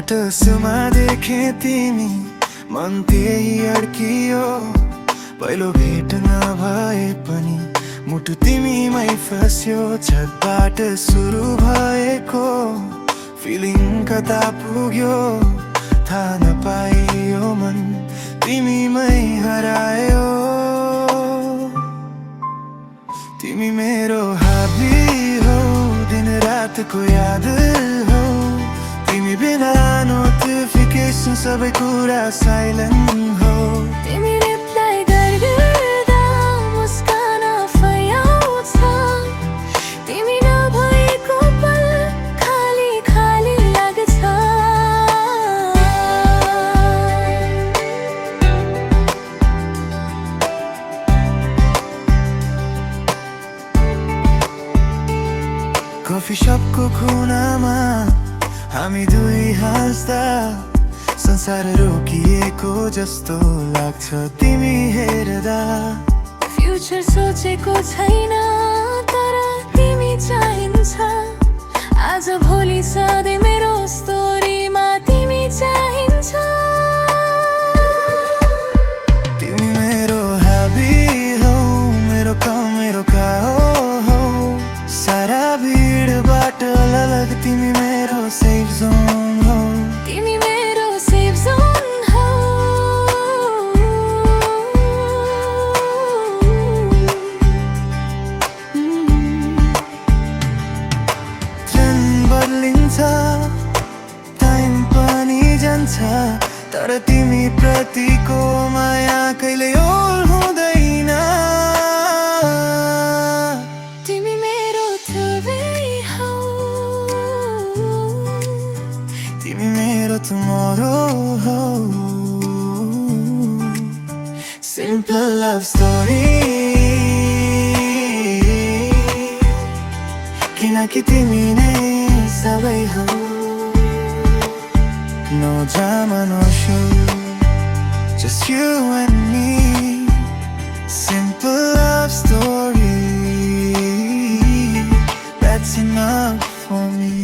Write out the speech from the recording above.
स्टाटसमा देखे तिमी मन त्यही अड्कियो। पहिलो भेट नभए पनि मुटु तिमीमै फस्यो। छतबाट सुरु भएको फिलिङ कता पुग्यो थाहा नपाइयो मन तिमीमै हरायो। तिमी मेरो हाबी हो दिन रातको याद हो। तिमी बिना नोटिफिकेसन सबै कुरा साइलेन्ट हो। तिमी रिप्लाई गर्दा मुस्कान फैयाउँछ। तिमी नभएको पल खाली खाली लाग्छ। कफी सपको कुनामा हामी दुई हाँस्दा संसार रोकिएको जस्तो लाग्छ तिमी हेर्दा। फ्युचर सोचेको छैन तर तिमी चाहिन्छ। आज भोलि सधैँ मेरो स्टोरीमा तिमी चाहिन्छ। तिमी मेरो हाबी हो मेरो का हो। सारा भिडबाट अलग तिमी मेरो सेफ जोन हो। तिमी मेरो सेफ जोन हो। ट्रेन्ड बदलिन्छ टाइम पनि जान्छ तर तिमी प्रतिको माया कहिले ओल हुँदैन। तिमी मेरो थुबै हो। तिमी मेरो tomorrow हो। Simple love story किनकि तिमी नै सबै हो। No drama, no show, just you and me. Simple love story, that's enough for me.